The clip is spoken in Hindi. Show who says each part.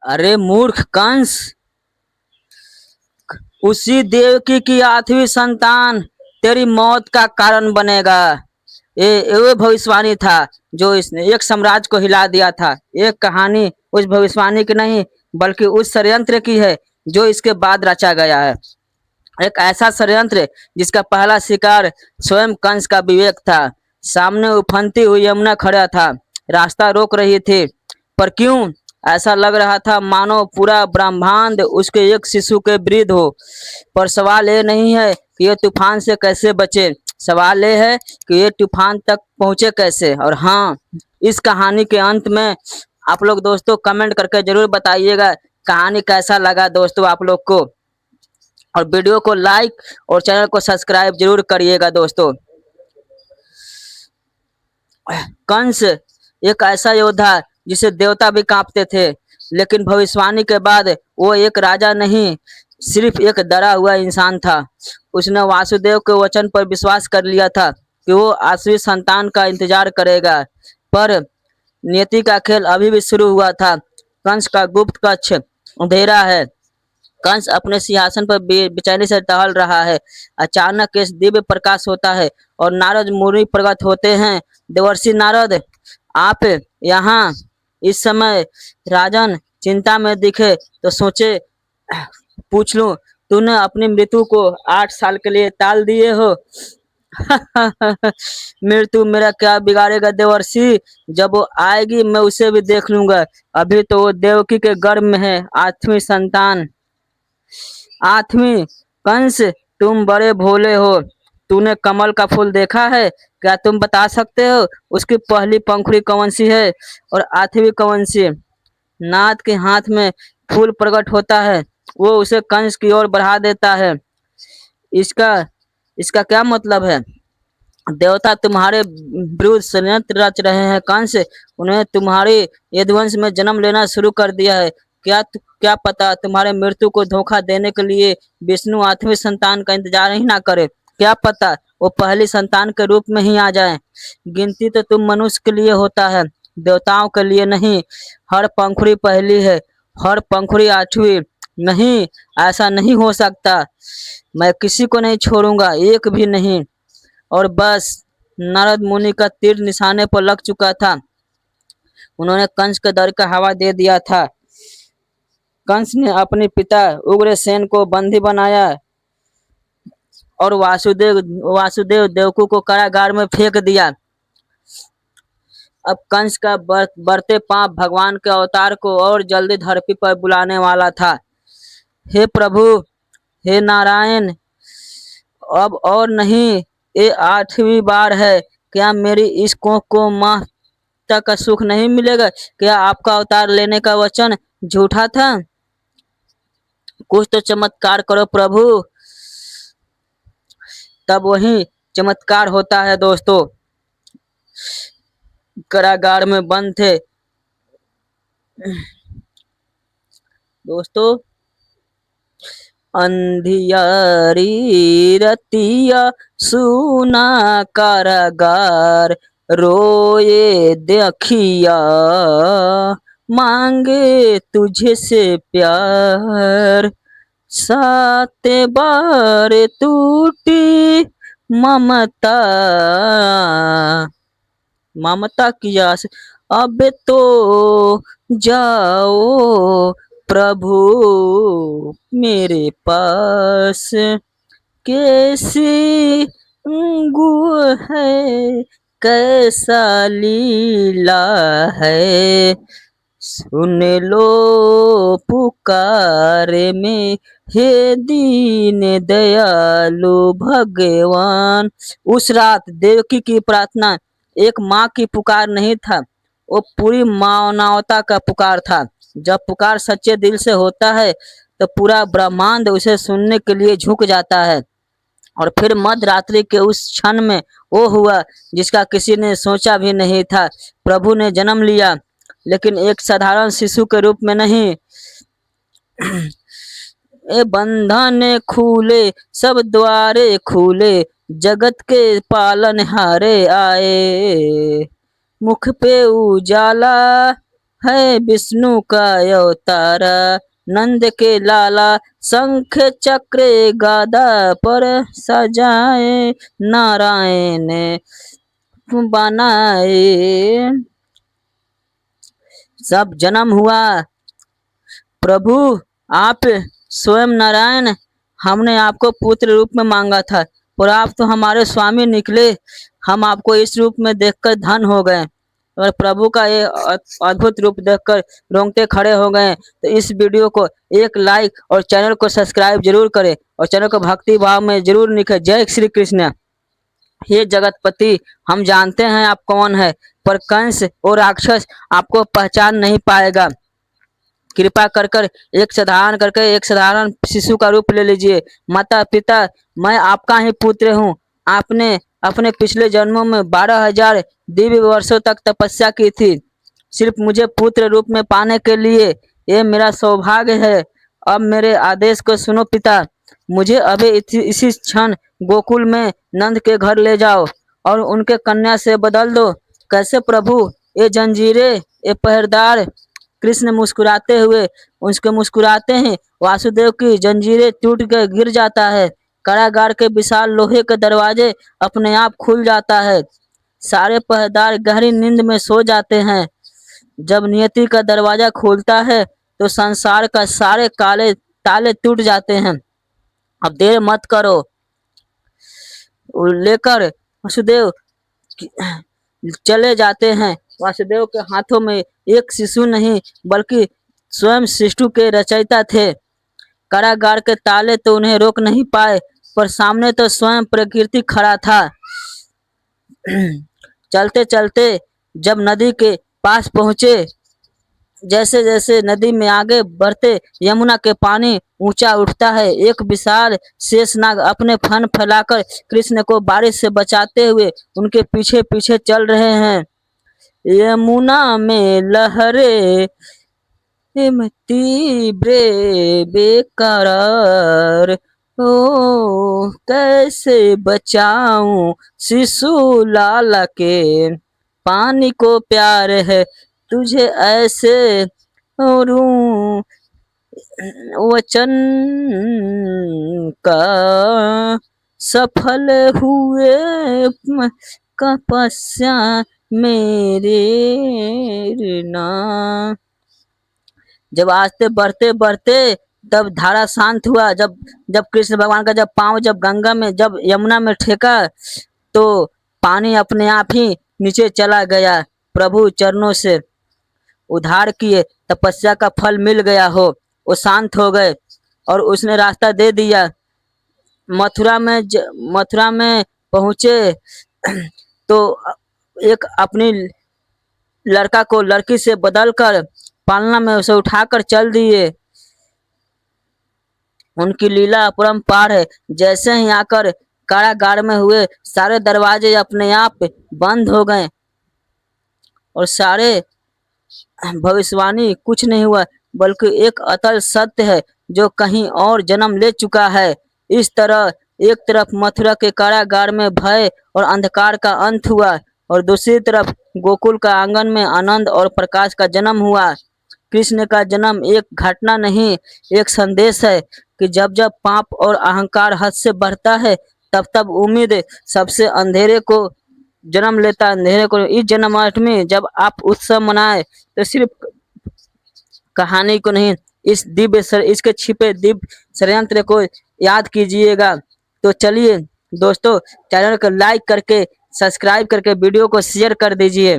Speaker 1: अरे मूर्ख कंस, उसी देवकी की 8वीं संतान तेरी मौत का कारण बनेगा। ये भविष्यवाणी था जो इसने एक साम्राज्य को हिला दिया था। एक कहानी उस भविष्यवाणी की नहीं, बल्कि उस षड्यंत्र की है जो इसके बाद रचा गया है। एक ऐसा षड्यंत्र जिसका पहला शिकार स्वयं कंस का विवेक था। सामने उफनती हुई यमुना खड़ा था, रास्ता रोक रही थी, पर क्यों ऐसा लग रहा था मानो पूरा ब्रह्मांड उसके एक शिशु के विरुद्ध हो। पर सवाल ये नहीं है कि ये तूफान से कैसे बचे, सवाल ये है कि ये तूफान तक पहुंचे कैसे। और हाँ, इस कहानी के अंत में आप लोग दोस्तों कमेंट करके जरूर बताइएगा कहानी कैसा लगा दोस्तों आप लोग को। और वीडियो को लाइक और चैनल को सब्सक्राइब जरूर करिएगा दोस्तों। कंस एक ऐसा योद्धा जिसे देवता भी कांपते थे, लेकिन भविष्यवाणी के बाद वो एक राजा नहीं, सिर्फ एक डरा हुआ इंसान था। उसने वासुदेव के वचन पर विश्वास कर लिया था कि वो 8वीं संतान का इंतजार करेगा, पर नियति का खेल अभी भी शुरू हुआ था। कंस का गुप्त कक्ष अंधेरा है। कंस अपने सिंहासन पर बेचैनी से टहल रहा है। अचानक इस दिव्य प्रकाश होता है और नारद मुनि प्रकट होते हैं। देवर्षि नारद, आप यहाँ इस समय? राजन चिंता में दिखे तो सोचे पूछ लूं, तूने अपनी मृत्यु को 8 साल के लिए टाल दिए हो। मृत्यु मेरा क्या बिगाड़ेगा देवर्षि, जब वो आएगी मैं उसे भी देख लूंगा। अभी तो वो देवकी के गर्भ में है, 8वीं संतान। 8वीं? कंस तुम बड़े भोले हो। तूने कमल का फूल देखा है? क्या तुम बता सकते हो उसकी पहली पंखुड़ी कौन सी है और 8वीं कौन सी? नाथ के हाथ में फूल प्रकट होता है, वो उसे कंस की ओर बढ़ा देता है। इसका इसका क्या मतलब है? देवता तुम्हारे विरुद्ध षड्यंत्र रच रहे हैं कंस। उन्हें तुम्हारे यदुवंश में जन्म लेना शुरू कर दिया है। क्या पता तुम्हारे मृत्यु को धोखा देने के लिए विष्णु 8वीं संतान का इंतजार ही ना करे। क्या पता वो पहली संतान के रूप में ही आ जाए। गिनती तो तुम मनुष्य के लिए होता है, देवताओं के लिए नहीं। हर पंखुड़ी पहली है, हर पंखुड़ी 8वीं। नहीं, ऐसा नहीं हो सकता। मैं किसी को नहीं छोड़ूंगा, एक भी नहीं। और बस नारद मुनि का तीर निशाने पर लग चुका था। उन्होंने कंस के डर का हवा दे दिया था। कंस ने अपने पिता उग्रसेन को बंदी बनाया और वासुदेव देवकू को कारागार में फेंक दिया। अब कंस का बढ़ते पाप भगवान के अवतार को और जल्दी धरती पर बुलाने वाला था। हे प्रभु, हे नारायण, अब और नहीं, ये 8वीं बार है। क्या मेरी इस कोख को माँ तक का सुख नहीं मिलेगा? क्या आपका अवतार लेने का वचन झूठा था? कुछ तो चमत्कार करो प्रभु। तब वही चमत्कार होता है दोस्तों। कारागार में बंद थे दोस्तों। अंधियारी रतिया सुना कारागार, रोए देखिया मांगे तुझे से प्यार। 7 बार टूटी ममता, ममता की आस, अब तो जाओ प्रभु मेरे पास। कैसी गु है, कैसा लीला है, सुन लो पुकारे में, हे दीन दयालु भगवान। उस रात देवकी की प्रार्थना एक माँ की पुकार नहीं था, वो पूरी मानवता का पुकार था। जब पुकार सच्चे दिल से होता है तो पूरा ब्रह्मांड उसे सुनने के लिए झुक जाता है। और फिर मध्य रात्रि के उस क्षण में वो हुआ जिसका किसी ने सोचा भी नहीं था। प्रभु ने जन्म लिया, लेकिन एक साधारण शिशु के रूप में नहीं। ए बंधन खुले, सब द्वारे खुले, जगत के पालन हारे आए। मुख पे उजाला है विष्णु का अवतार, नंद के लाला शंख चक्र गदा पर सजाए, नारायण बनाए। सब जन्म हुआ प्रभु आप स्वयं नारायण, हमने आपको पुत्र रूप में मांगा था और आप तो हमारे स्वामी निकले। हम आपको इस रूप में देखकर धन हो गए और प्रभु का ये अद्भुत रूप देखकर रोंगटे खड़े हो गए। तो इस वीडियो को एक लाइक और चैनल को सब्सक्राइब जरूर करें और चैनल को भक्ति भाव में जरूर लिखें। जय श्री कृष्ण। हे जगतपति, हम जानते हैं आप कौन है, पर कंस और राक्षस आपको पहचान नहीं पाएगा। कृपा कर कर एक साधारण शिशु का रूप ले लीजिए। माता पिता, मैं आपका ही पुत्र हूँ। आपने अपने पिछले जन्मों में 12,000 दिव्य वर्षों तक तपस्या की थी सिर्फ मुझे पुत्र रूप में पाने के लिए। ये मेरा सौभाग्य है। अब मेरे आदेश को सुनो पिता, मुझे अभी इसी क्षण गोकुल में नंद के घर ले जाओ और उनके कन्या से बदल दो। कैसे प्रभु? ये जंजीरें, ये पहरेदार। कृष्ण मुस्कुराते हुए उसके मुस्कुराते हैं। वासुदेव की जंजीरें टूट कर गिर जाता है। कारागार के विशाल लोहे के दरवाजे अपने आप खुल जाता है। सारे पहरेदार गहरी नींद में सो जाते हैं। जब नियति का दरवाजा खुलता है तो संसार का सारे काले ताले टूट जाते हैं। अब देर मत करो। लेकर वासुदेव चले जाते हैं। वासुदेव के हाथों में एक शिशु नहीं बल्कि स्वयं सृष्टि के रचयिता थे। कारागार के ताले तो उन्हें रोक नहीं पाए, पर सामने तो स्वयं प्रकृति खड़ा था। चलते चलते जब नदी के पास पहुंचे, जैसे जैसे नदी में आगे बढ़ते यमुना के पानी ऊंचा उठता है। एक विशाल शेषनाग अपने फन फैलाकर कृष्ण को बारिश से बचाते हुए उनके पीछे पीछे चल रहे हैं। यमुना में लहरे तीव्र बेकरार, ओ कैसे बचाऊं शिशु लाला के, पानी को प्यार है तुझे ऐसे और वचन का सफल हुए तपस्या मेरे ना। जब आस्ते बढ़ते बढ़ते तब धारा शांत हुआ। जब जब कृष्ण भगवान का जब पांव जब गंगा में जब यमुना में ठेका तो पानी अपने आप ही नीचे चला गया। प्रभु चरणों से उद्धार किए, तपस्या का फल मिल गया हो। वो शांत हो गए और उसने रास्ता दे दिया। मथुरा में पहुंचे तो एक अपनी लड़का को लड़की से बदलकर पालना में उसे उठाकर चल दिए। उनकी लीला अपरंपार है। जैसे ही आकर कारागार में हुए, सारे दरवाजे अपने आप बंद हो गए और सारे भविष्यवाणी कुछ नहीं हुआ, बल्कि एक अतल सत्य है जो कहीं और जन्म ले चुका है। इस तरह एक तरफ मथुरा के कारागार में भय और अंधकार का अंत हुआ और दूसरी तरफ गोकुल का आंगन में आनंद और प्रकाश का जन्म हुआ। कृष्ण का जन्म एक घटना नहीं, एक संदेश है कि जब जब पाप और अहंकार हद से बढ़ता है, तब तब उम्मीद सबसे अंधेरे को जन्म लेता है। अंधेरे को इस जन्माष्टमी जब आप उत्सव मनाए तो सिर्फ कहानी को नहीं, इसके छिपे दिव्य षड्यंत्र को याद कीजिएगा। तो चलिए दोस्तों, चैनल को लाइक करके सब्सक्राइब करके वीडियो को शेयर कर दीजिए।